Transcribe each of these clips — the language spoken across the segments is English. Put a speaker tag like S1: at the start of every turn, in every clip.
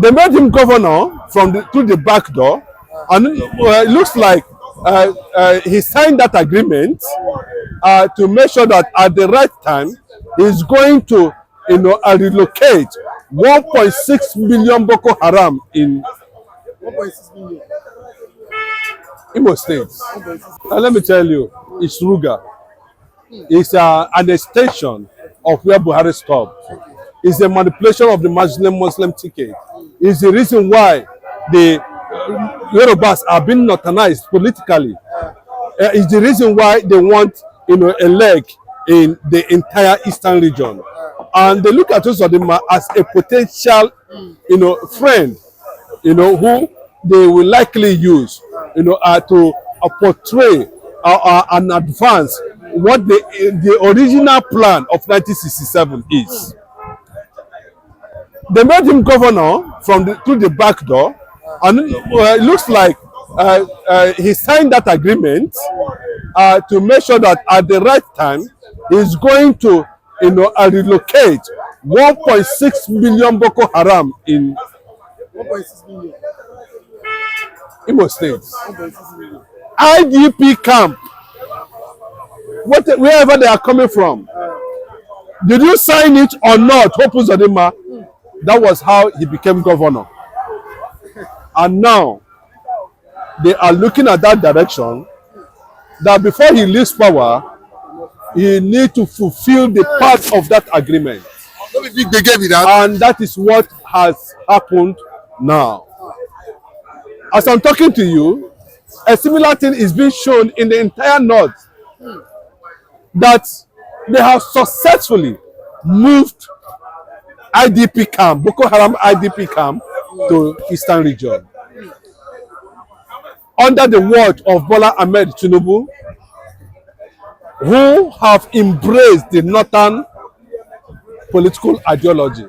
S1: They made him governor through the back door, and it looks like he signed that agreement to make sure that at the right time he's going to, relocate 1.6 million Boko Haram in
S2: 1.6 million.
S1: Imo State. And let me tell you, it's Ruga. It's an extension of where Buhari stopped. It's a manipulation of the Muslim ticket. It's the reason why the Yorubas are being northernized politically. It's the reason why they want, a leg in the entire eastern region. And they look at Uzodinma as a potential, friend, who they will likely use, to portray and advance what the original plan of 1967 is. They made him governor through the back door, and it looks like he signed that agreement to make sure that at the right time he's going to, relocate 1.6 million Boko Haram in
S2: 1.6 million.
S1: Imo State.
S2: 1.6 million.
S1: IDP camp, wherever they are coming from. Did you sign it or not, Hope Uzodinma? That was how he became governor. And now they are looking at that direction, that before he leaves power, he needs to fulfill the part of that agreement. And that is what has happened now. As I'm talking to you, a similar thing is being shown in the entire north, that they have successfully moved IDP camp, Boko Haram IDP camp, to eastern region. Under the watch of Bola Ahmed Tinubu, who have embraced the northern political ideology,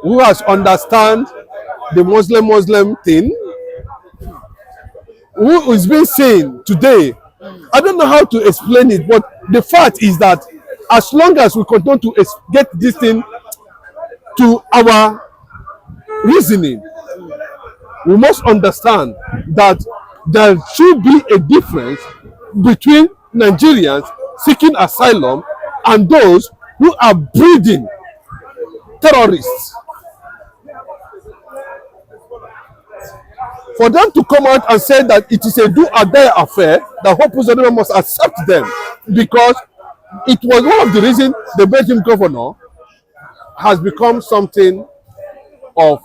S1: who has understand the Muslim thing, who is being seen today. I don't know how to explain it, but the fact is that as long as we continue to get this thing to our reasoning, we must understand that there should be a difference between Nigerians seeking asylum and those who are breeding terrorists. For them to come out and say that it is a do or die affair, that Hope Uzodinma must accept them, because it was one of the reasons the Belgian governor has become something of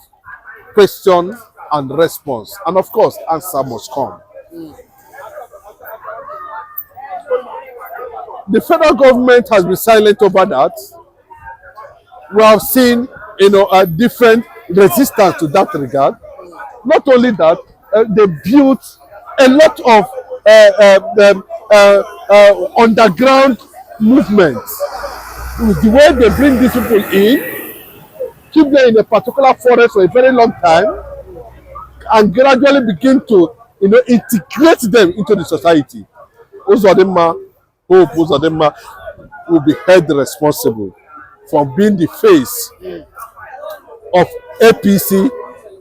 S1: question and response. And of course, answer must come. The federal government has been silent over that. We have seen, a different resistance to that regard. Not only that, they built a lot of underground movements. The way they bring these people in, keep them in a particular forest for a very long time, and gradually begin to, integrate them into the society. Hope Uzodinma will be held responsible for being the face of APC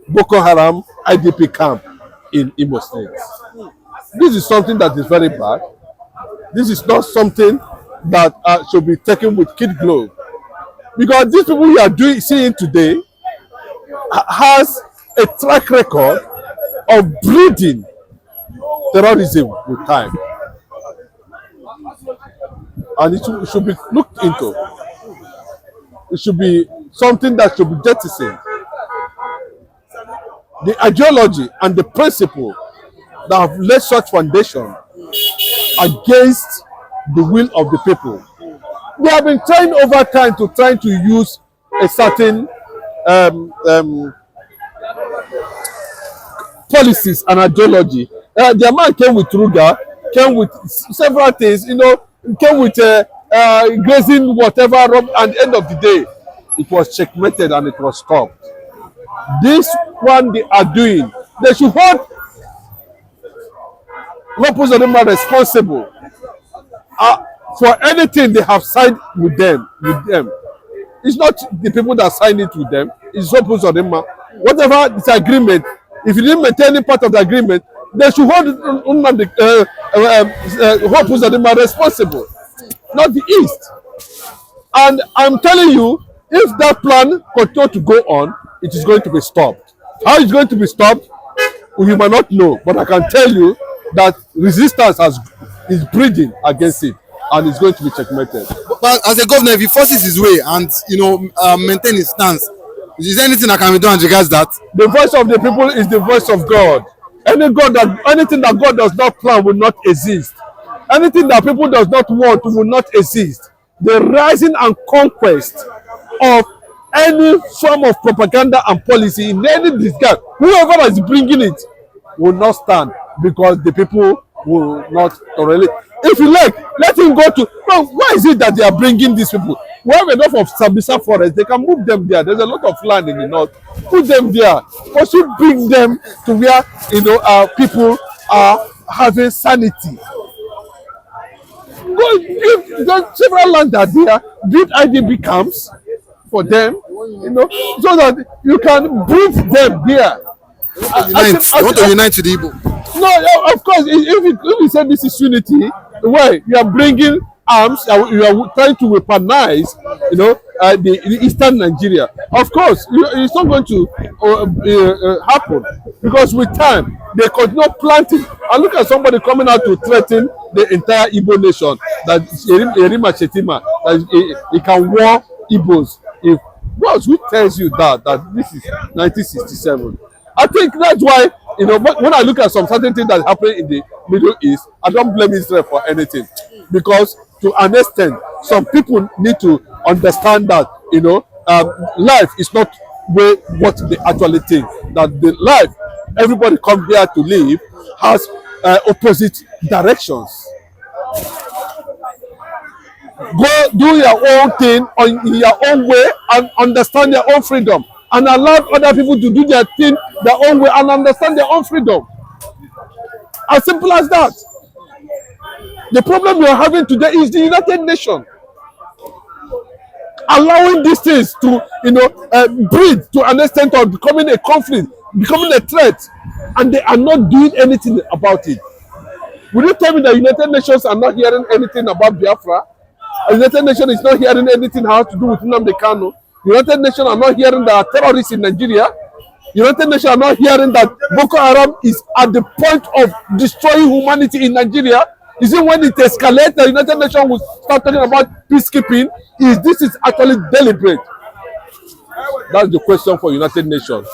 S1: Boko Haram IDP camp in Imo State. This is something that is very bad. This is not something that should be taken with kid glove, because these people we are seeing today has a track record of breeding terrorism with time, and it should be looked into. It should be something that should be jettisoned. The ideology and the principle that have laid such foundation against the will of the people. They have been trying over time to use a certain policies and ideology. The man came with Ruga, came with several things, came with grazing whatever, and at the end of the day, it was checkmated and it was stopped. This one they are doing, they should hold Hope Uzodinma responsible for anything they have signed with them. It's not the people that signed it with them, is Uzodinma. Whatever disagreement, if you didn't maintain any part of the agreement, they should hold Uzodinma responsible, not the East. And I'm telling you, if that plan continues to go on, it is going to be stopped. How it's going to be stopped, we might not know, but I can tell you that resistance is breeding against it, and it's going to be checkmated.
S2: But as a governor, if he forces his way and maintain his stance, is there anything that can be done regards that?
S1: The voice of the people is the voice of God. Anything that God does not plan will not exist. Anything that people does not want will not exist. The rising and conquest of any form of propaganda and policy in any disguise, whoever is bringing it will not stand, because the people will not tolerate. If you like, let him go to. Well, why is it that they are bringing these people? We have enough of Sambisa forest. They can move them there. There's a lot of land in the north. Put them there. Also bring them to where people are having sanity. Go give several land that there. Build IDB camps for them, so that you can breed them there.
S2: You want to unite to the Igbo?
S1: No, of course. If you say this is unity, why you are bringing arms? You are trying to weaponize, the eastern Nigeria. Of course, it's not going to happen, because with time they continue planting. And look at somebody coming out to threaten the entire Igbo nation, that Yerima Shetima, that he can war Igbos. If who tells you that this is 1967? I think that's why, when I look at some certain things that happen in the Middle East, I don't blame Israel for anything, because to an extent, some people need to understand that life is not what they actually think. That the life everybody comes here to live has opposite directions. Go do your own thing in your own way and understand your own freedom, and allow other people to do their thing their own way and understand their own freedom. As simple as that. The problem we are having today is the United Nations allowing these things to breed to an extent of becoming a conflict, becoming a threat, and they are not doing anything about it. Will you tell me that the United Nations are not hearing anything about Biafra? The United Nations is not hearing anything that has to do with nnamdikanu. The United Nations are not hearing that terrorists in Nigeria. The United Nations are not hearing that Boko Haram is at the point of destroying humanity in Nigeria. Is it when it escalates the United Nations will start talking about peacekeeping? This is actually deliberate? That's the question for United Nations.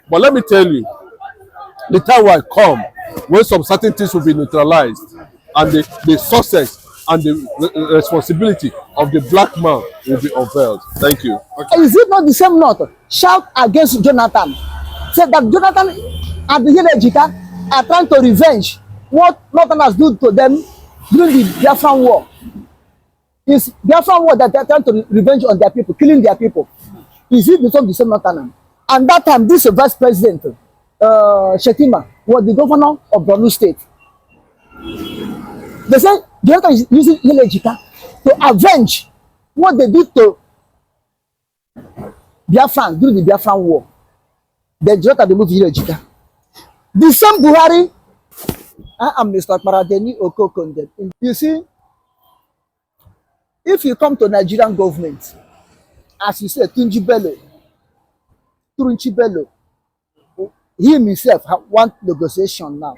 S1: But let me tell you, the time will come when some certain things will be neutralized, and the success and the responsibility of the black man will be unveiled. Thank you.
S3: Okay. Is it not the same note? Shout against Jonathan. Said that Jonathan and the Alledgely are trying to revenge what Northern has done to them during the Biafran war. It's Biafran war that they are trying to revenge on their people, killing their people. Is it the same Northern? And that time, this vice president, Shetima, was the governor of Borno State. They said Jonathan is using Alledgely to avenge what they did to Biafran during the Biafran war. Then Jonathan removed Alledgely. The same Buhari, I am Mr. Paradeni Okokonde. You see, if you come to Nigerian government, as you said, Turunchi Bello, he himself want negotiation now.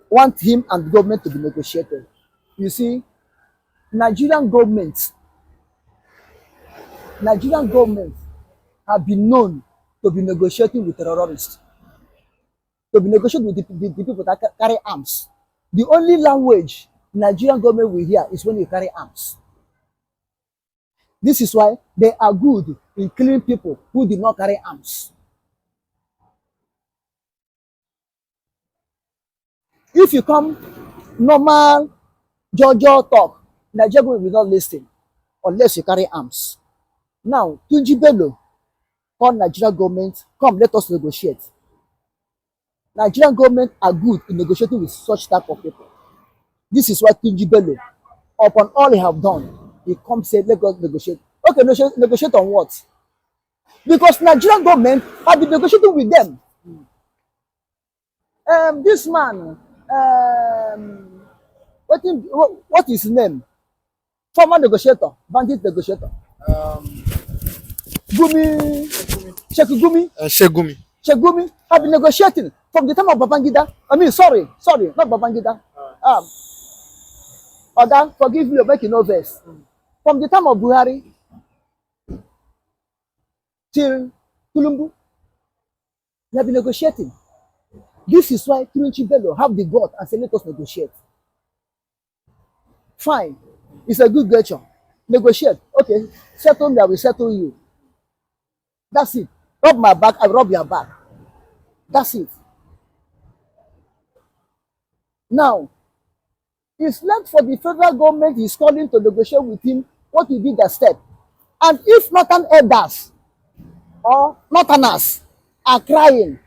S3: Want him and the government to be negotiated. You see, Nigerian governments have been known to be negotiating with terrorists, to be negotiating with the people that carry arms. The only language Nigerian government will hear is when you carry arms. This is why they are good in killing people who did not carry arms. If you come normal Jojo talk, Nigerian government will not listen unless you carry arms. Now, Tunji Bello called Nigerian government, come, let us negotiate. Nigerian government are good in negotiating with such type of people. This is why Tunji Bello, upon all he have done, he comes say, let us negotiate. Okay, negotiate on what? Because Nigerian government have been negotiating with them. This man, what is his name? Former negotiator, bandit negotiator. Gumi, Shekugumi.
S2: Shegumi.
S3: Shegumi have been negotiating from the time of Babangida. I mean, sorry, not Babangida. Oga, forgive me, making no verse. From the time of Buhari till Tinubu, they have been negotiating. This is why Tinubu Bello have the God and say, let us negotiate. Fine, it's a good gesture. Negotiate. Okay, settle me, I will settle you. That's it. Rub my back, I will rub your back. That's it. Now, it's left for the federal government is calling to negotiate with him what will be the step. And if northern elders or northerners are crying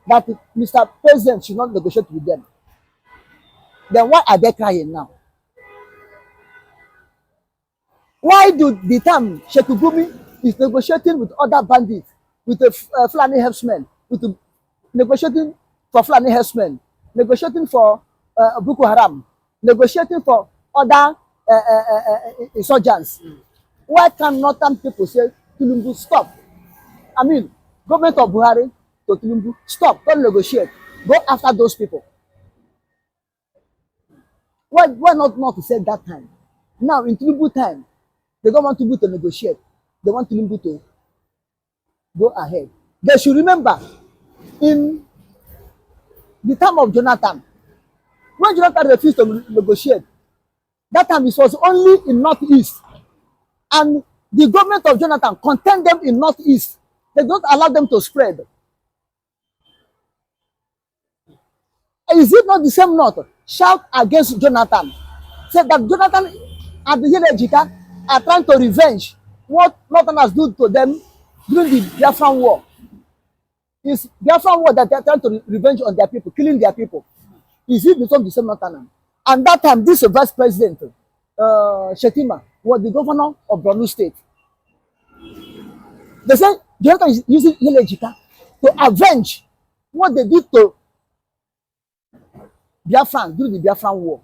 S3: that Mr. President should not negotiate with them, then why are they crying now? Why do the time Shekugumi is negotiating with other bandits, with the Fulani herdsmen, with the negotiating for Fulani herdsmen, negotiating for Boko Haram, negotiating for other insurgents? Why can northern people say, Tinubu, stop? I mean, government of Buhari to Tinubu, stop, don't negotiate. Go after those people. Why not to say that time? Now, in Tinubu time, they don't want Tinubu to negotiate. They want Tinubu to go ahead. They should remember, in the time of Jonathan, when Jonathan refused to negotiate, that time it was only in Northeast. And the government of Jonathan contained them in Northeast. They don't allow them to spread. Is it not the same North? Shout against Jonathan. Say that Jonathan and the Alledgely are trying to revenge what Northerners do to them during the Biafran War. It's Biafran War that they are trying to revenge on their people, killing their people. Is it not the same Northern? And that time, this vice president, Shetima, was the governor of Borno State. They say Jonathan is using Alledgely to avenge what they did to Biafran during the Biafran War.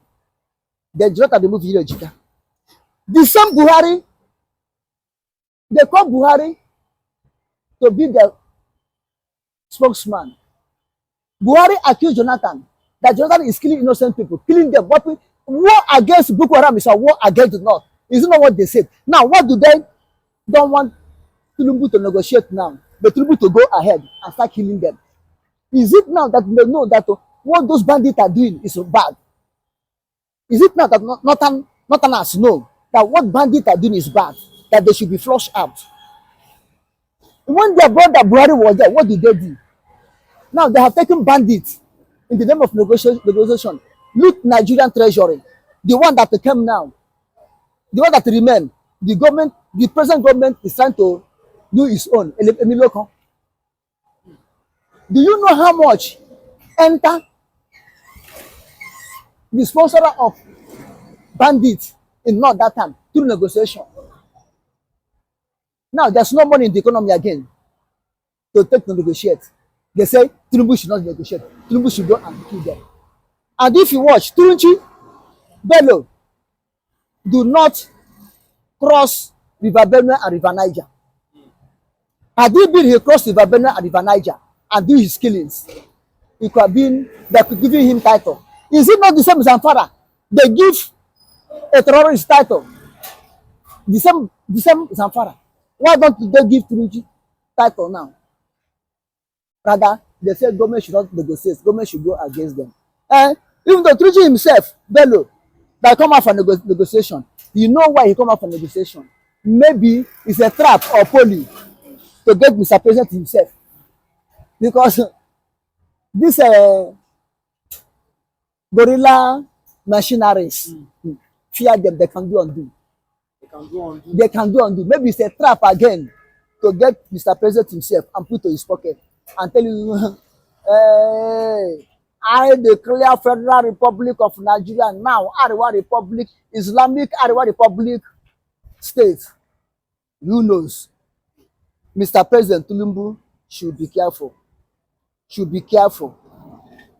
S3: Then Jonathan removed Alledgely. The same Buhari, they call Buhari to be the spokesman. Buhari accused Jonathan that Jonathan is killing innocent people, killing them. What war against Boko Haram is a war against the North. Isn't that what they said? Now, what do they don't want Tinubu to negotiate now? But Tinubu to go ahead and start killing them. Is it now that they know that what those bandits are doing is bad? Is it now that Northerners know that what bandits are doing is bad, that they should be flushed out? When their brother Buhari was there, what did they do? Now they have taken bandits in the name of negotiation. Look, Nigerian treasury, the one that came now, the one that remained, the government, the present government is trying to do its own. Do you know how much enter the sponsor of bandits in North that time through negotiation? Now there's no money in the economy again to take to negotiate. They say Tinubu should not negotiate. Tinubu should go and kill them. And if you watch, Tinubu Bello do not cross River Benue and River Niger. Had he been he crossed River Benue and River Niger and do his killings, it could have been that could give him title. Is it not the same as Zamfara? They give a terrorist title. The same Zamfara. Why don't they give Tinubu title now? Rather, they say government should not negotiate. Government should go against them. And even though Tinubu himself, Bello, that come out for negotiation, you know why he come out for negotiation? Maybe it's a trap or poly to get Mr. President himself. Because this gorilla machineries, fear them, they can do undo. They can do undo. Maybe it's a trap again to get Mr. President himself and put to his pocket and tell you, hey, I declare Federal Republic of Nigeria now, Arewa Republic, Islamic Arewa Republic state. Who knows? Mr. President Tinubu should be careful. Should be careful.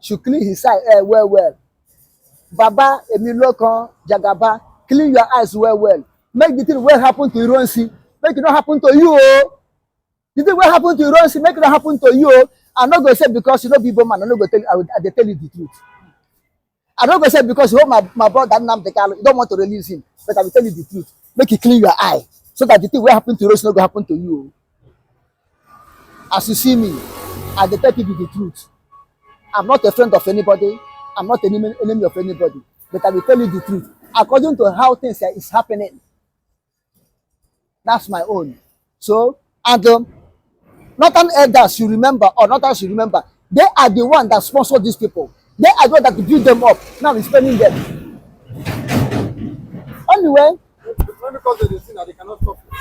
S3: Should clean his eye well. Baba Emilokan Jagaba, clean your eyes well. Make the thing what happen to Ironsi, make it not happen to you. Oh. The thing what happen to Ironsi, make it not happen to you. Oh. I'm not going to say because you know people man, I'm not going to tell you, I tell you the truth. I'm not going to say because you know my brother nnamdikanu, you don't want to release him, but I will tell you the truth. Make it clean your eye so that the thing what happen to Ironsi not going to happen to you. As you see me, I tell you the truth. I'm not a friend of anybody. I'm not an enemy of anybody. But I will tell you the truth. According to how things is happening, that's my own. So, and Northern elders should remember, or Northern should remember, they are the one that sponsor these people. They are the one that build them up. Now we're spending them. Anyway,
S2: because they see that they cannot stop it.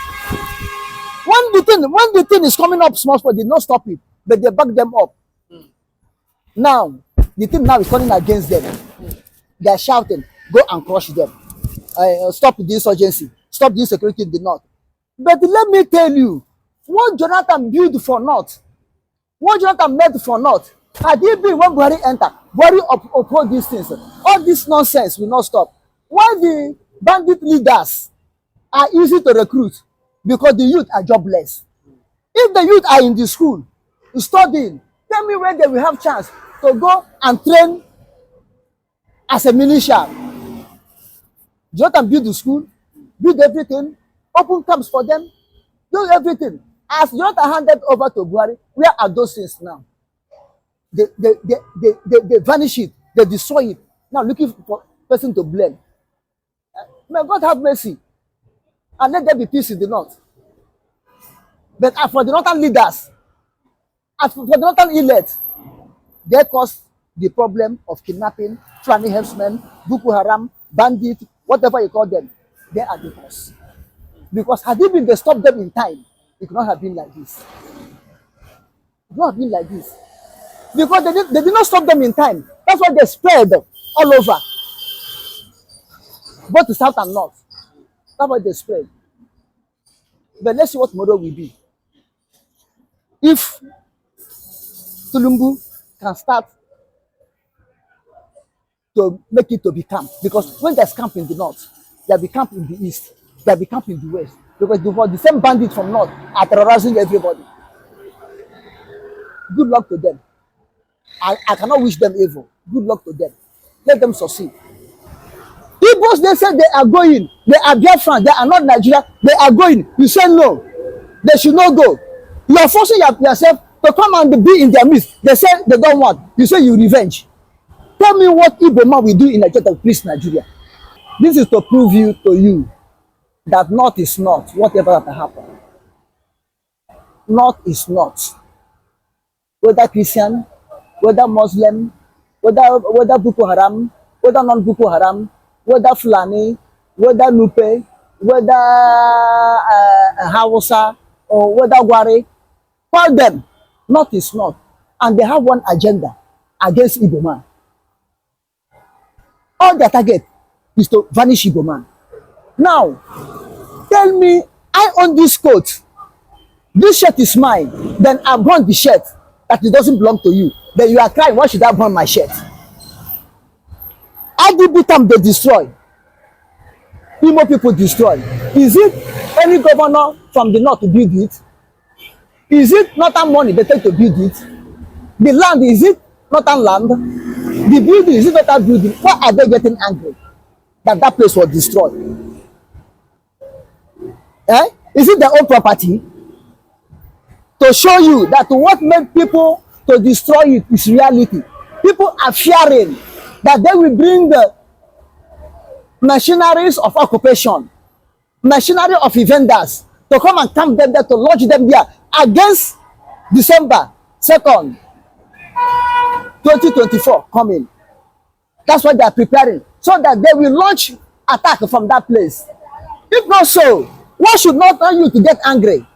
S3: when the thing is coming up small, they don't stop it, but they back them up. Now, the thing now is calling against them. They are shouting, go and crush them. Stop the insurgency. Stop the insecurity in the north. But let me tell you, what Jonathan built for north, what Jonathan made for north, had he been when Buhari enter, Buhari uphold these things. All this nonsense will not stop. Why the bandit leaders are easy to recruit? Because the youth are jobless. If the youth are in the school, studying, tell me when they will have chance to go and train as a militia. Jonathan build the school, build everything, open camps for them, do everything. As Jonathan handed over to Buhari, where are those things now? They vanish it, they destroy it. Now looking for person to blame. May God have mercy and let there be peace in the north. But as for the northern leaders, as for the northern elite, they cause the problem of kidnapping, Fulani herdsmen, Boko Haram, bandit, whatever you call them. They are the cause. Because had it been they stopped them in time, it could not have been like this. It could not have been like this. Because they did not stop them in time. That's why they spread all over. Both the south and north. That's why they spread. But let's see what tomorrow will be. If Tinubu can start to make it to be camp, because when there's camp in the north, there'll be camp in the east, there'll be camp in the west, because the same bandits from north are terrorizing everybody. Good luck to them. I cannot wish them evil. Good luck to them. Let them succeed. Igbos, they say they are going. They are Biafran. They are not Nigeria. They are going. You say no. They should not go. You are forcing yourself to come and be in their midst. They say they don't want. You say you revenge. Tell me what Igbo man will do in Nigeria to please Nigeria. This is to prove to you that North is not whatever that happened. North is not. Whether Christian, whether Muslim, whether Boko Haram, whether non-Boko Haram, whether Fulani, whether Nupe, whether Hausa, or whether Gwari, call them. North is not. And they have one agenda against Igbo man. All their target is to vanish Igbo man. Now, tell me, I own this coat. This shirt is mine. Then I burn the shirt that it doesn't belong to you. Then you are crying, why should I burn my shirt? IDB time they destroy. Igbo people destroy. Is it any governor from the north to build it? Is it northern money they take to build it? The land, is it northern land? The building, is it northern building? Why are they getting angry that that place was destroyed? Is it their own property? To show you that what made people to destroy it is reality. People are fearing that they will bring the machineries of occupation, machinery of vendors to come and camp them there, to lodge them there against December 2nd, 2024 coming. That's what they are preparing, so that they will launch attack from that place. If not so, why should not you to get angry?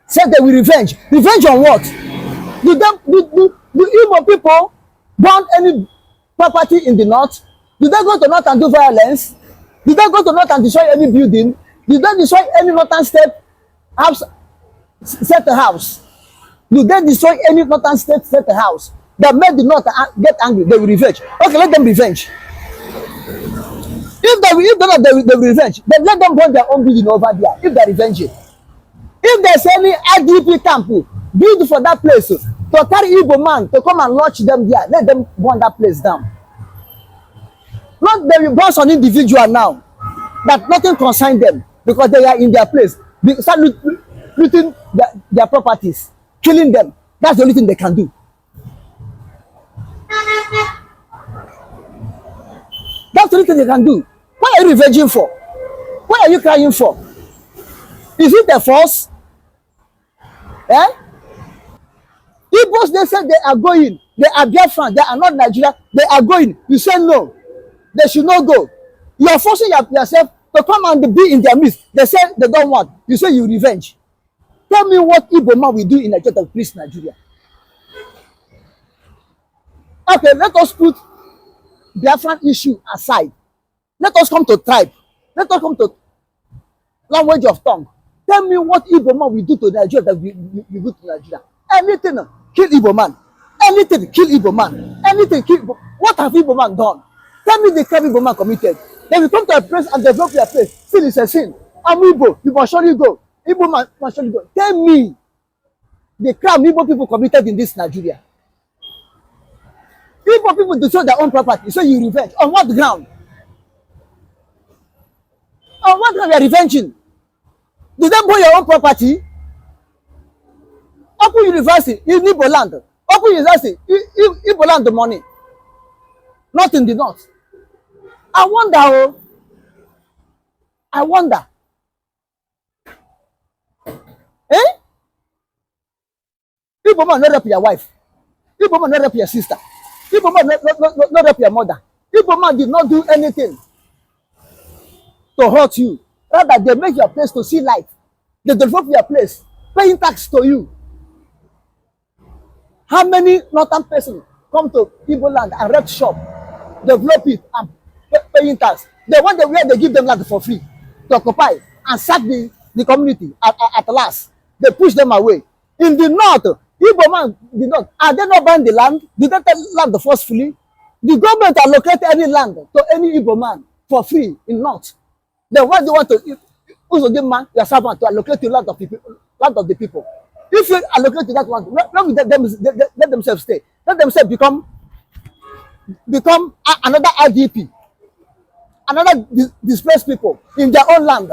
S3: Say they will revenge. Revenge on what? The Igbo people, burn any property in the north? Did they go to north and do violence? Did they go to north and destroy any building? Did they destroy any northern state house, set a house? Did they destroy any northern state set a house that made the north get angry? They will revenge. Okay, let them revenge. If they will revenge, then let them burn their own building over there. If they're revenging, if there's any IDP camp built for that place to carry Igbo man to come and launch them there, let them burn that place down. Not they will burn on individual now that nothing concerns them because they are in their place. They start looting their properties, killing them. That's the only thing they can do. That's the only thing they can do. What are you revenging for? What are you crying for? Is it a force? Eh? Igbos, they say they are going. They are Biafran. They are not Nigeria. They are going. You say no. They should not go. You are forcing yourself to come and be in their midst. They say they don't want. You say you revenge. Tell me what Igbo man will do in Nigeria to please Nigeria. Okay, let us put Biafran issue aside. Let us come to tribe. Let us come to language of tongue. Tell me what Igbo man will do to Nigeria that we do to Nigeria. Anything, kill Igbo man. Anything, kill Igbo man. Anything, kill Igbo. What have Igbo man done? Tell me the crime Igbo man committed. Then we come to a place and develop your place. Sin is a sin. I'm Igbo. You must surely go. Igbo man must surely go. Tell me the crime Igbo people committed in this Nigeria. Igbo people destroy their own property. So you revenge. On what ground? On what ground you are revenging? Did they burn your own property? Open university in Igbo land. Open university Igbo land the money. Not in the north. I wonder, oh. I wonder. Eh? Igbo man not help your wife. Igbo man not help your sister. Igbo man not help your mother. Igbo man did not do anything to hurt you. Rather, they make your place to see light. They develop your place, paying tax to you. How many northern persons come to Igbo land and rent shop, develop it, and paying tax? The one where they give them land for free to occupy and sack the community at last. They push them away. In the north, Igbo man did not. Are they not buying the land? Did they take land forcefully? The government allocated any land to any Igbo man for free in north. Then why do you want to Uzodinma, your servant, to allocate to land of the people? If you allocate to that one, let themselves stay. Let themselves become another IDP, another displaced people in their own land.